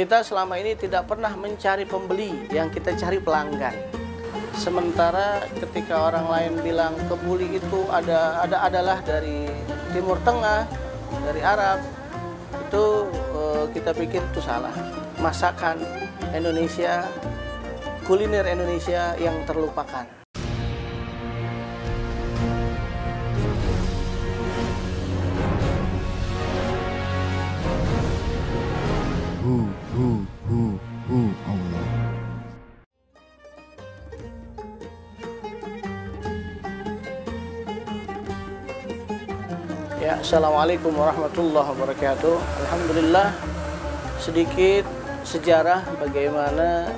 Kita selama ini tidak pernah mencari pembeli, yang kita cari pelanggan. Sementara ketika orang lain bilang kebuli itu adalah dari Timur Tengah, dari Arab, itu kita pikir itu salah. Masakan Indonesia, kuliner Indonesia yang terlupakan. Allah. Ya, Assalamualaikum warahmatullahi wabarakatuh. Alhamdulillah, sedikit sejarah bagaimana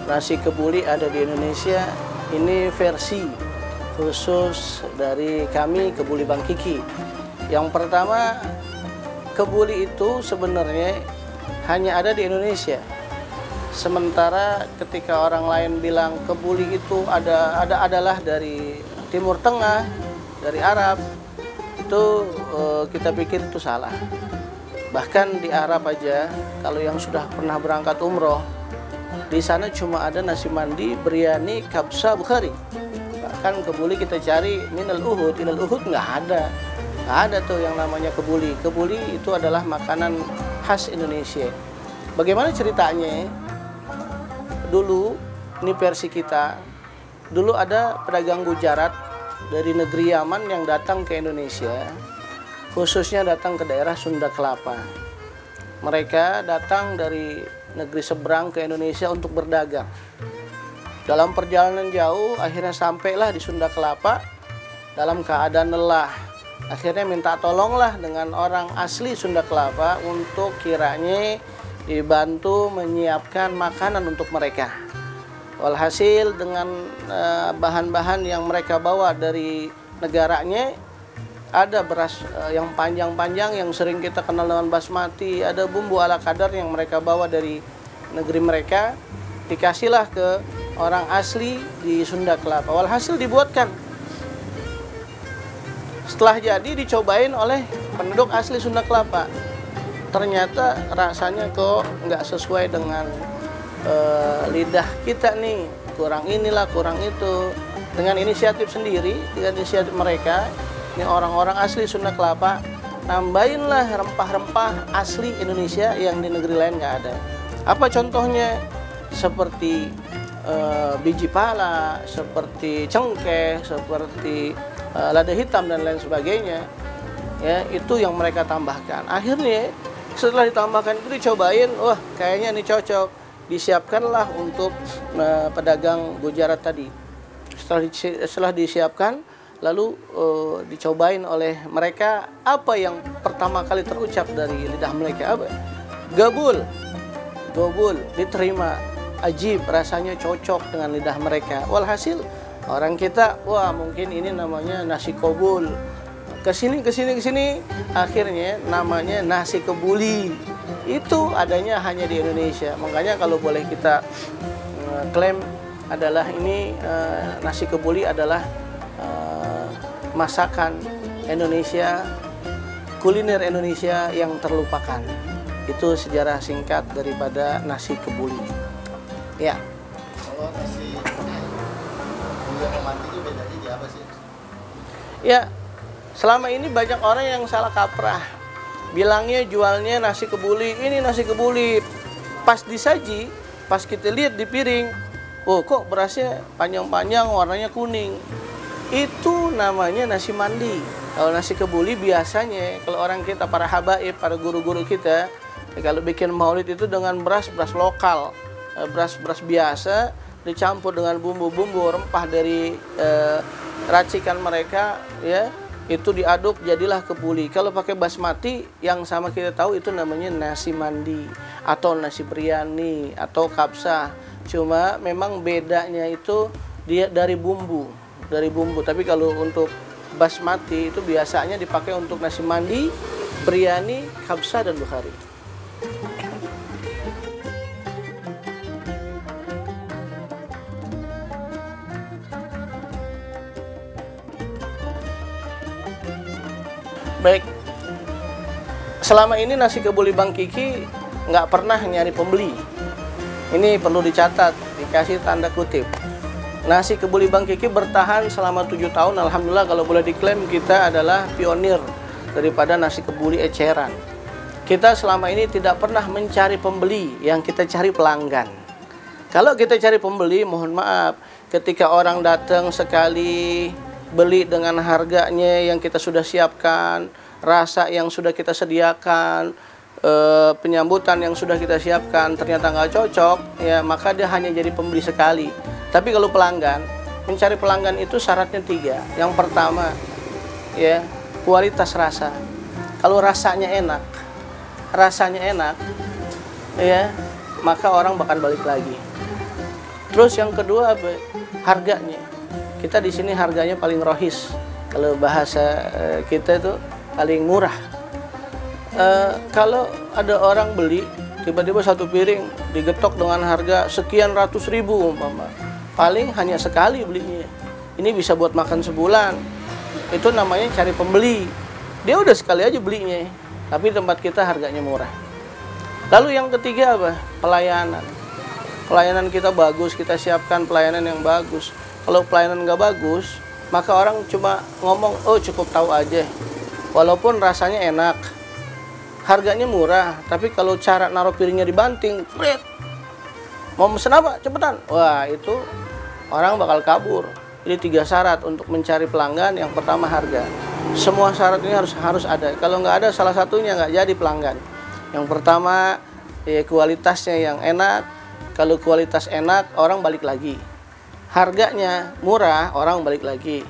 nasi kebuli ada di Indonesia. Ini versi khusus dari kami, Kebuli Bang Kiki. Yang pertama, kebuli itu sebenarnya hanya ada di Indonesia. Sementara ketika orang lain bilang kebuli itu adalah dari Timur Tengah, dari Arab, itu kita pikir itu salah. Bahkan di Arab aja, kalau yang sudah pernah berangkat umroh, di sana cuma ada nasi mandi, biryani, kabsa, bukhari. Bahkan kebuli kita cari minal uhud nggak ada. Nggak ada tuh yang namanya kebuli. Kebuli itu adalah makanan khas Indonesia. Bagaimana ceritanya? Dulu, ini versi kita, dulu ada pedagang Gujarat dari negeri Yaman yang datang ke Indonesia, khususnya datang ke daerah Sunda Kelapa. Mereka datang dari negeri seberang ke Indonesia untuk berdagang. Dalam perjalanan jauh, akhirnya sampailah di Sunda Kelapa dalam keadaan lelah. Akhirnya minta tolonglah dengan orang asli Sunda Kelapa untuk kiranya dibantu menyiapkan makanan untuk mereka. Walhasil dengan bahan-bahan yang mereka bawa dari negaranya, ada beras yang panjang-panjang yang sering kita kenal dengan basmati, ada bumbu ala kadar yang mereka bawa dari negeri mereka, dikasihlah ke orang asli di Sunda Kelapa. Walhasil dibuatkan. Setelah jadi dicobain oleh penduduk asli Sunda Kelapa. Ternyata rasanya kok nggak sesuai dengan lidah kita nih, kurang inilah, kurang itu. Dengan inisiatif sendiri, dengan inisiatif mereka, ini orang-orang asli Sunda Kelapa, nambahinlah rempah-rempah asli Indonesia yang di negeri lain nggak ada. Apa contohnya? Seperti biji pala, seperti cengkeh, seperti lada hitam dan lain sebagainya. Ya, itu yang mereka tambahkan. Akhirnya setelah ditambahkan itu dicobain, wah kayaknya ini cocok. Disiapkanlah untuk pedagang Gujarat tadi. Setelah disiapkan, lalu dicobain oleh mereka. Apa yang pertama kali terucap dari lidah mereka? Apa? Gabul. Gabul diterima, ajib, rasanya cocok dengan lidah mereka. Walhasil orang kita, wah mungkin ini namanya nasi kobul. Kesini, akhirnya namanya nasi kebuli. Itu adanya hanya di Indonesia. Makanya kalau boleh kita klaim adalah ini nasi kebuli adalah masakan Indonesia, kuliner Indonesia yang terlupakan. Itu sejarah singkat daripada nasi kebuli. Ya. Kalau nasi kebuli sama mandi itu bedanya di apa sih? Ya, selama ini banyak orang yang salah kaprah. Bilangnya jualnya nasi kebuli, ini nasi kebuli. Pas disaji, pas kita lihat di piring, oh kok berasnya panjang-panjang, warnanya kuning. Itu namanya nasi mandi. Kalau nasi kebuli biasanya, kalau orang kita, para habaib, para guru-guru kita, kalau bikin maulid itu dengan beras lokal, beras biasa, dicampur dengan bumbu-bumbu rempah dari racikan mereka, ya, itu diaduk jadilah kebuli. Kalau pakai basmati yang sama kita tahu itu namanya nasi mandi atau nasi biryani atau kabsa. Cuma memang bedanya itu dia dari bumbu. Tapi kalau untuk basmati itu biasanya dipakai untuk nasi mandi, biryani, kabsa dan bukhari. Baik, selama ini nasi kebuli Bang Kiki nggak pernah nyari pembeli. Ini perlu dicatat, dikasih tanda kutip. Nasi Kebuli Bang Kiki bertahan selama 7 tahun. Alhamdulillah, kalau boleh diklaim kita adalah pionir daripada nasi kebuli eceran. Kita selama ini tidak pernah mencari pembeli, yang kita cari pelanggan. Kalau kita cari pembeli, mohon maaf, ketika orang datang sekali, beli dengan harganya yang kita sudah siapkan, rasa yang sudah kita sediakan, penyambutan yang sudah kita siapkan, ternyata nggak cocok, ya maka dia hanya jadi pembeli sekali. Tapi kalau pelanggan, mencari pelanggan itu syaratnya 3. Yang pertama, ya, kualitas rasa. Kalau rasanya enak, ya, maka orang bakal balik lagi. Terus yang kedua, harganya. Kita di sini harganya paling rohis. Kalau bahasa kita itu paling murah. Kalau ada orang beli, tiba-tiba 1 piring digetok dengan harga sekian ratus ribu umpama, paling hanya sekali belinya. Ini bisa buat makan sebulan. Itu namanya cari pembeli. Dia udah sekali aja belinya, tapi tempat kita harganya murah. Lalu yang ketiga apa? Pelayanan. Pelayanan kita bagus, kita siapkan pelayanan yang bagus. Kalau pelayanan nggak bagus, maka orang cuma ngomong, oh cukup tahu aja. Walaupun rasanya enak, harganya murah, tapi kalau cara naruh piringnya dibanting, mau mesen apa? Cepetan. Wah, itu orang bakal kabur. Jadi 3 syarat untuk mencari pelanggan. Yang pertama, harga. Semua syarat ini harus ada. Kalau nggak ada salah satunya, nggak jadi pelanggan. Yang pertama, ya, kualitasnya yang enak. Kalau kualitas enak, orang balik lagi. Harganya murah, orang balik lagi.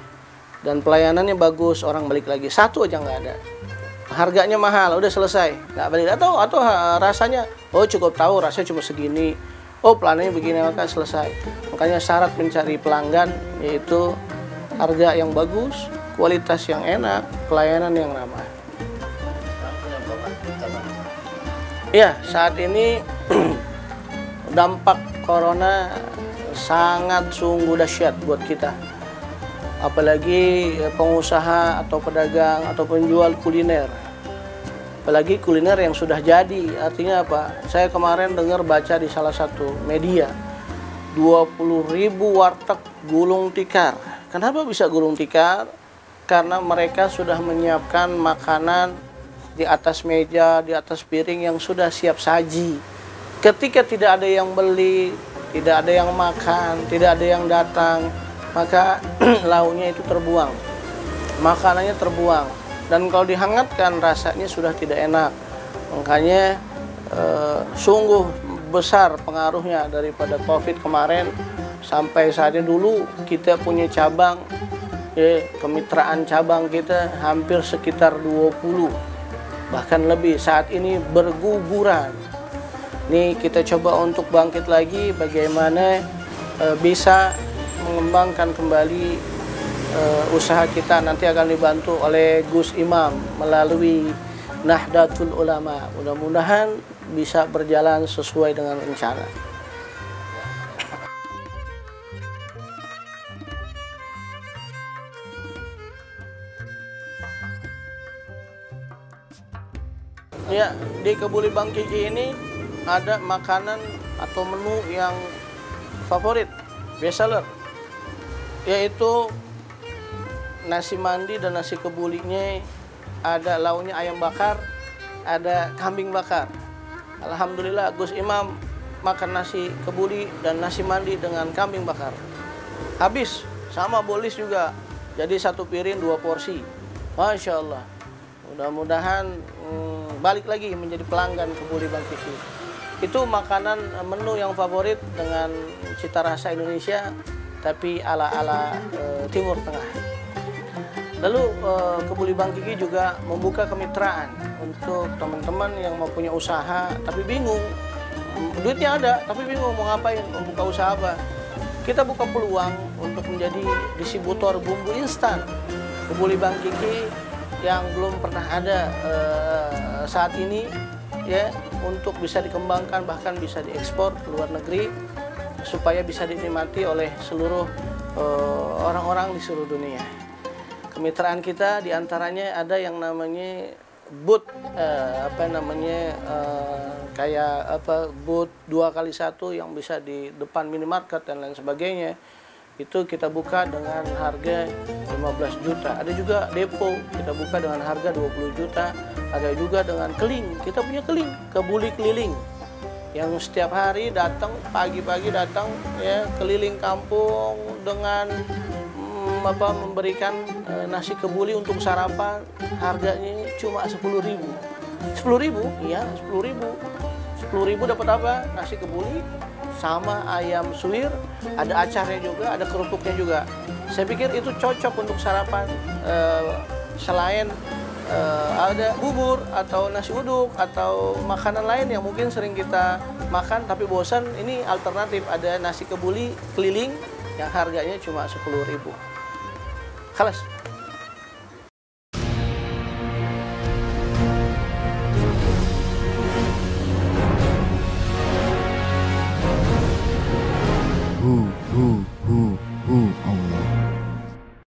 Dan pelayanannya bagus, orang balik lagi. Satu aja nggak ada. Harganya mahal, udah selesai, nggak balik. Atau rasanya, oh cukup tahu, rasanya cuma segini. Oh pelayanannya begini, maka selesai. Makanya syarat mencari pelanggan yaitu harga yang bagus, kualitas yang enak, pelayanan yang ramah. Ya, saat ini dampak corona sangat sungguh dahsyat buat kita. Apalagi pengusaha atau pedagang atau penjual kuliner. Apalagi kuliner yang sudah jadi. Artinya apa? Saya kemarin dengar baca di salah satu media, 20.000 warteg gulung tikar. Kenapa bisa gulung tikar? Karena mereka sudah menyiapkan makanan di atas meja, di atas piring yang sudah siap saji. Ketika tidak ada yang beli, tidak ada yang makan, tidak ada yang datang, maka lauknya itu terbuang, makanannya terbuang, dan kalau dihangatkan rasanya sudah tidak enak. Makanya sungguh besar pengaruhnya daripada COVID kemarin. Sampai saat ini dulu kita punya cabang, kemitraan cabang kita hampir sekitar 20, bahkan lebih. Saat ini berguguran. Nih kita coba untuk bangkit lagi, bagaimana bisa mengembangkan kembali usaha kita. Nanti akan dibantu oleh Gus Imam melalui Nahdlatul Ulama. Mudah-mudahan bisa berjalan sesuai dengan rencana. Ya, di Kebuli Bang Kiki ini ada makanan atau menu yang favorit, bestseller, yaitu nasi mandi dan nasi kebulinya. Ada lauknya ayam bakar, ada kambing bakar. Alhamdulillah Gus Imam makan nasi kebuli dan nasi mandi dengan kambing bakar, habis sama bolis juga. Jadi 1 piring 2 porsi. Masya Allah. Mudah-mudahan balik lagi menjadi pelanggan Kebuli Bang Kiki. Itu makanan menu yang favorit dengan cita rasa Indonesia, tapi ala-ala Timur Tengah. Lalu Kebuli Bang Kiki juga membuka kemitraan untuk teman-teman yang mau punya usaha tapi bingung. Duitnya ada tapi bingung mau ngapain, mau buka usaha apa. Kita buka peluang untuk menjadi distributor bumbu instan Kebuli Bang Kiki yang belum pernah ada saat ini, ya, untuk bisa dikembangkan, bahkan bisa diekspor ke luar negeri supaya bisa dinikmati oleh seluruh orang-orang di seluruh dunia. Kemitraan kita diantaranya ada yang namanya booth apa namanya kayak apa booth 2x1 yang bisa di depan minimarket dan lain sebagainya. Itu kita buka dengan harga 15 juta. Ada juga depo kita buka dengan harga 20 juta. Ada juga dengan keling. Kita punya keling, kebuli keliling. Yang setiap hari datang, pagi-pagi datang ya keliling kampung dengan memberikan nasi kebuli untuk sarapan. Harganya cuma 10.000. 10.000? Iya, 10.000. 10.000 dapat apa? Nasi kebuli sama ayam suwir, ada acarnya juga, ada kerupuknya juga. Saya pikir itu cocok untuk sarapan. Selain ada bubur atau nasi uduk atau makanan lain yang mungkin sering kita makan tapi bosan, ini alternatif. Ada nasi kebuli keliling yang harganya cuma 10.000. Khalas. Allah.